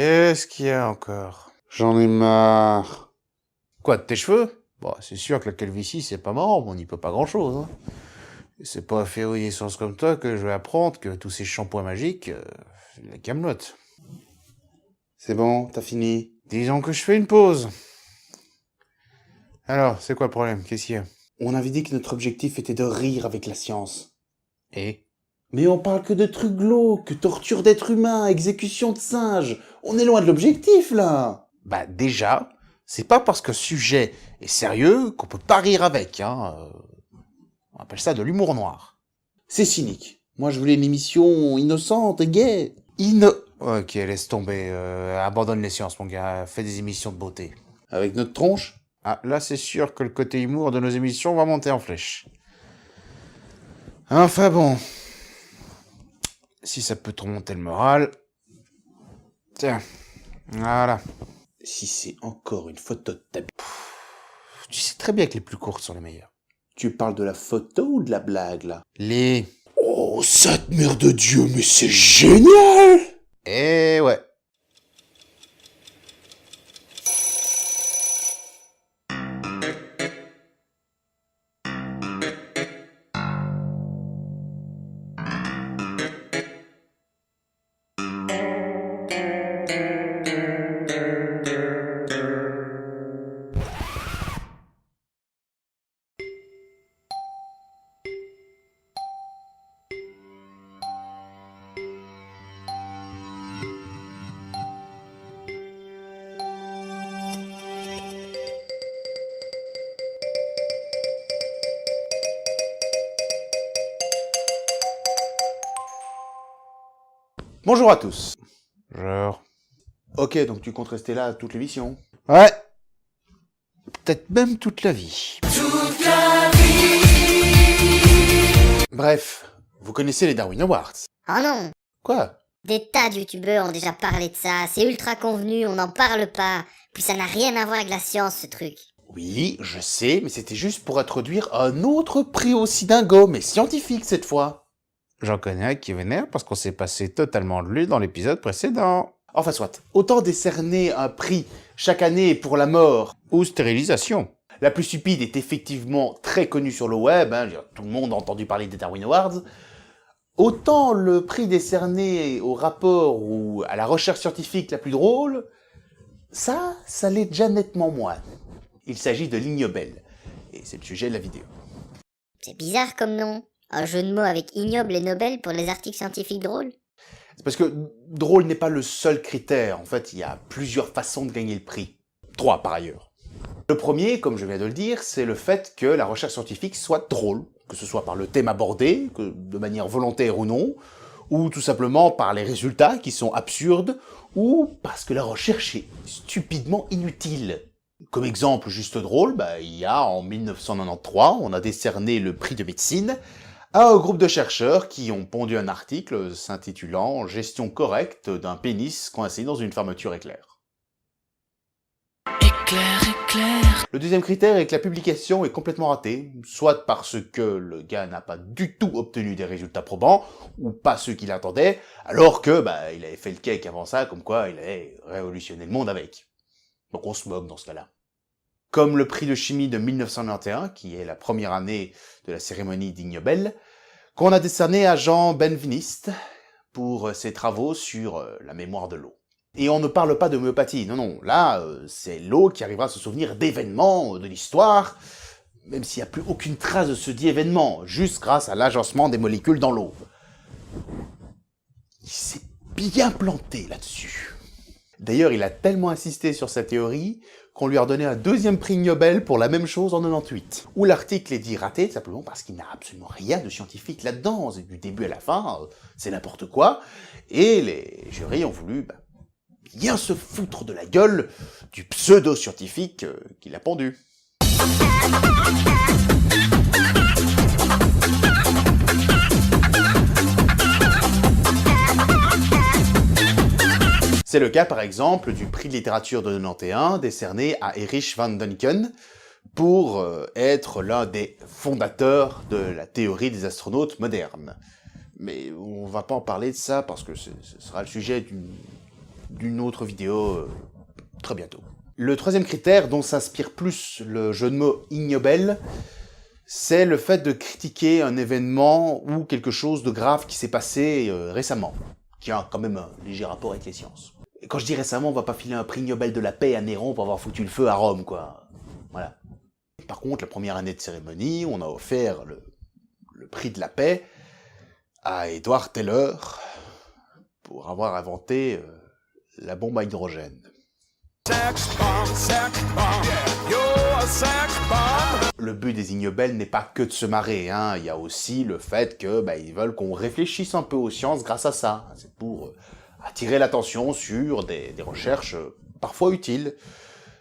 Qu'est-ce qu'il y a encore? J'en ai marre. Quoi, de tes cheveux? Bon, c'est sûr que la calvitie, c'est pas marrant, mais on n'y peut pas grand-chose, hein. Et c'est pas à février sens comme toi que je vais apprendre que tous ces shampoings magiques, c'est la camelote. C'est bon, t'as fini. Disons que je fais une pause. Alors, c'est quoi le problème? Qu'est-ce qu'il y a? On avait dit que notre objectif était de rire avec la science. Et? Mais on parle que de trucs glauques, torture d'êtres humains, exécution de singes. On est loin de l'objectif, là. Bah déjà, c'est pas parce qu'un sujet est sérieux qu'on peut pas rire avec, hein. On appelle ça de l'humour noir. C'est cynique. Moi, je voulais une émission innocente et gaie. Ok, laisse tomber. Abandonne les sciences, mon gars. Fais des émissions de beauté. Avec notre tronche. Ah, là, c'est sûr que le côté humour de nos émissions va monter en flèche. Enfin bon. Si ça peut te remonter le moral. Tiens. Voilà. Si c'est encore une photo de ta... Tu sais très bien que les plus courtes sont les meilleures. Tu parles de la photo ou de la blague, là? Les... Oh, sainte mère de Dieu, mais c'est génial! Eh ouais. Bonjour à tous. Genre... Ok, donc tu comptes rester là toute l'émission? Ouais. Peut-être même toute la vie. Bref, vous connaissez les Darwin Awards? Oh non! Quoi? Des tas de youtubeurs ont déjà parlé de ça, c'est ultra convenu, on n'en parle pas. Puis ça n'a rien à voir avec la science, ce truc. Oui, je sais, mais c'était juste pour introduire un autre prix aussi dingo, mais scientifique cette fois. J'en connais un qui est vénère parce qu'on s'est passé totalement de lui dans l'épisode précédent. Enfin soit, autant décerner un prix chaque année pour la mort, Ou stérilisation. la plus stupide est effectivement très connue sur le web, hein, tout le monde a entendu parler des Darwin Awards, autant le prix décerné au rapport ou à la recherche scientifique la plus drôle, ça l'est déjà nettement moins. Il s'agit de l'Ig Nobel, et c'est le sujet de la vidéo. C'est bizarre comme nom. Un jeu de mots avec ignoble et Nobel pour les articles scientifiques drôles. C'est parce que drôle n'est pas le seul critère, en fait il y a plusieurs façons de gagner le prix. 3 par ailleurs. Le premier, comme je viens de le dire, c'est le fait que la recherche scientifique soit drôle, que ce soit par le thème abordé, que de manière volontaire ou non, ou tout simplement par les résultats qui sont absurdes, ou parce que la recherche est stupidement inutile. Comme exemple juste drôle, il y a en 1993, on a décerné le prix de médecine à un groupe de chercheurs qui ont pondu un article s'intitulant « Gestion correcte d'un pénis coincé dans une fermeture éclair ». Le deuxième critère est que la publication est complètement ratée, soit parce que le gars n'a pas du tout obtenu des résultats probants, ou pas ceux qu'il attendait, alors que il avait fait le cake avant ça, comme quoi il avait révolutionné le monde avec. Donc on se moque dans ce cas-là. Comme le prix de chimie de 1991, qui est la première année de la cérémonie d'Ig Nobel, qu'on a décerné à Jean Benveniste pour ses travaux sur la mémoire de l'eau. Et on ne parle pas d'homéopathie, non, là, c'est l'eau qui arrivera à se souvenir d'événements de l'histoire, même s'il n'y a plus aucune trace de ce dit événement, juste grâce à l'agencement des molécules dans l'eau. Il s'est bien planté là-dessus. D'ailleurs, il a tellement insisté sur sa théorie qu'on lui a redonné un deuxième prix Nobel pour la même chose en 98. Où l'article est dit raté, simplement parce qu'il n'a absolument rien de scientifique là-dedans. Du début à la fin, c'est n'importe quoi. Et les jurys ont voulu bien se foutre de la gueule du pseudo-scientifique qu'il a pendu. C'est le cas par exemple du prix de littérature de 91 décerné à Erich von Däniken pour être l'un des fondateurs de la théorie des astronautes modernes. Mais on va pas en parler de ça parce que ce sera le sujet d'une d'une autre vidéo très bientôt. Le troisième critère dont s'inspire plus le jeu de mots ignoble, c'est le fait de critiquer un événement ou quelque chose de grave qui s'est passé récemment, qui a quand même un léger rapport avec les sciences. Et quand je dis récemment, on va pas filer un prix Nobel de la paix à Néron pour avoir foutu le feu à Rome, quoi. Voilà. Par contre, la première année de cérémonie, on a offert le prix de la paix à Edward Teller pour avoir inventé la bombe à hydrogène. Le but des Ignobel n'est pas que de se marrer, hein. Il y a aussi le fait que ils veulent qu'on réfléchisse un peu aux sciences grâce à ça. C'est pour attirer l'attention sur des recherches parfois utiles.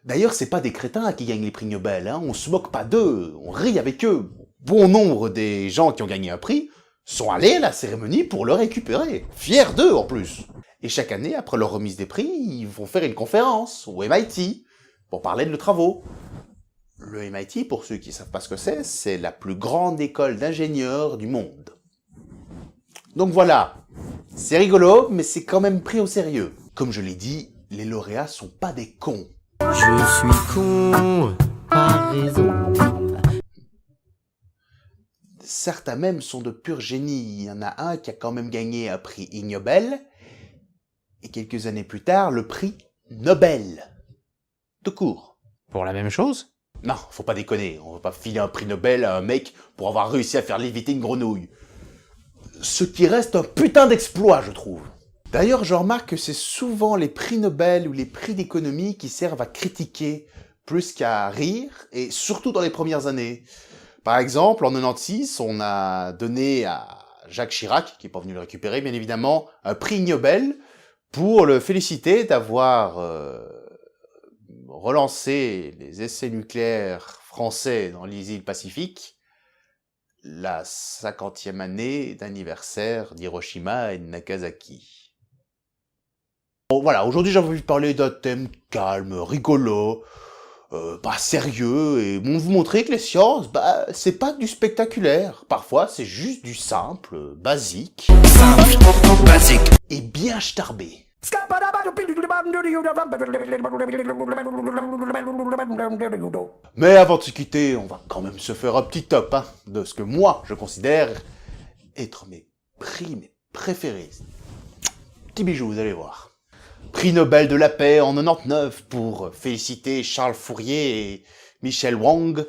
D'ailleurs, c'est pas des crétins qui gagnent les prix Nobel, hein. On se moque pas d'eux, on rit avec eux. Bon nombre des gens qui ont gagné un prix sont allés à la cérémonie pour le récupérer, fiers d'eux en plus. Et chaque année, après leur remise des prix, ils vont faire une conférence au MIT pour parler de leurs travaux. Le MIT, pour ceux qui ne savent pas ce que c'est la plus grande école d'ingénieurs du monde. Donc voilà, c'est rigolo, mais c'est quand même pris au sérieux. Comme je l'ai dit, les lauréats sont pas des cons. Je suis con, par raison. Certains même sont de pur génie. Il y en a un qui a quand même gagné un prix Ig Nobel, et quelques années plus tard, le prix Nobel. Tout court. Pour la même chose? Non, faut pas déconner, on va pas filer un prix Nobel à un mec pour avoir réussi à faire léviter une grenouille. Ce qui reste un putain d'exploit, je trouve. D'ailleurs, je remarque que c'est souvent les prix Nobel ou les prix d'économie qui servent à critiquer plus qu'à rire, et surtout dans les premières années. Par exemple, en 96, on a donné à Jacques Chirac, qui est pas venu le récupérer bien évidemment, un prix Nobel pour le féliciter d'avoir relancé les essais nucléaires français dans les îles Pacifiques, la 50e année d'anniversaire d'Hiroshima et de Nagasaki. Bon, voilà, aujourd'hui j'ai envie de parler d'un thème calme, rigolo, pas sérieux, et vous montrer que les sciences, c'est pas du spectaculaire. Parfois, c'est juste du simple, basique. Simple, basique. Et bien starbé. Mais avant de se quitter, on va quand même se faire un petit top de ce que moi, je considère être mes préférés. Petit bijou, vous allez voir. Prix Nobel de la paix en 99 pour féliciter Charles Fourier et Michel Wang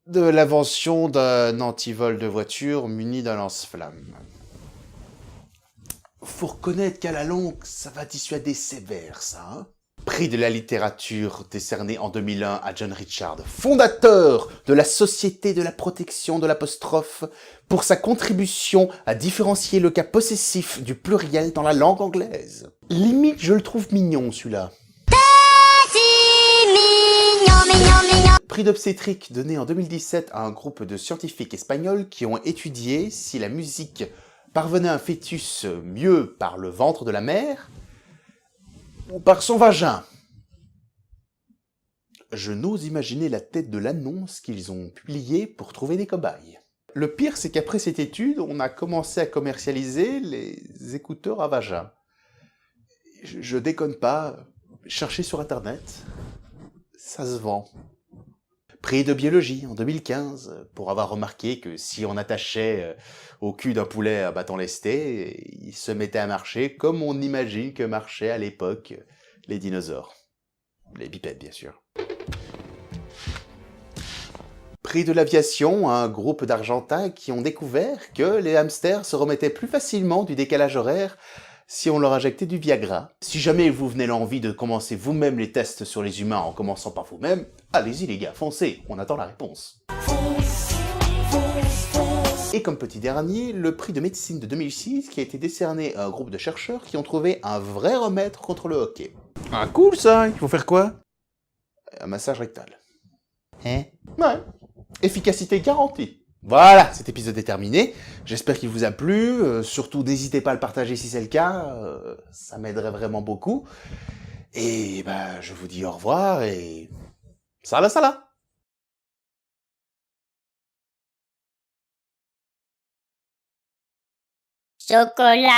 de l'invention d'un antivol de voiture muni d'un lance-flamme. Faut reconnaître qu'à la longue, ça va dissuader sévère, ça, hein. Prix de la littérature décerné en 2001 à John Richard, fondateur de la Société de la protection de l'apostrophe, pour sa contribution à différencier le cas possessif du pluriel dans la langue anglaise. Limite, je le trouve mignon, celui-là. Prix d'obstétrique donné en 2017 à un groupe de scientifiques espagnols qui ont étudié si la musique parvenait à un fœtus mieux par le ventre de la mère ou par son vagin. Je n'ose imaginer la tête de l'annonce qu'ils ont publiée pour trouver des cobayes. Le pire, c'est qu'après cette étude, on a commencé à commercialiser les écouteurs à vagin. Je déconne pas, cherchez sur internet, ça se vend. Prix de biologie en 2015, pour avoir remarqué que si on attachait au cul d'un poulet un bâton lesté, il se mettait à marcher comme on imagine que marchaient à l'époque les dinosaures. Les bipèdes, bien sûr. Prix de l'aviation à un groupe d'Argentins qui ont découvert que les hamsters se remettaient plus facilement du décalage horaire si on leur injectait du Viagra. Si jamais vous venez l'envie de commencer vous-même les tests sur les humains en commençant par vous-même, allez-y les gars, foncez, on attend la réponse. Et comme petit dernier, le prix de médecine de 2006 qui a été décerné à un groupe de chercheurs qui ont trouvé un vrai remède contre le hockey. Ah cool ça, il faut faire quoi? Un massage rectal. Hein? Ouais, efficacité garantie. Voilà, cet épisode est terminé. J'espère qu'il vous a plu. Surtout, n'hésitez pas à le partager si c'est le cas. Ça m'aiderait vraiment beaucoup. Et je vous dis au revoir et... Salah! Chocolat.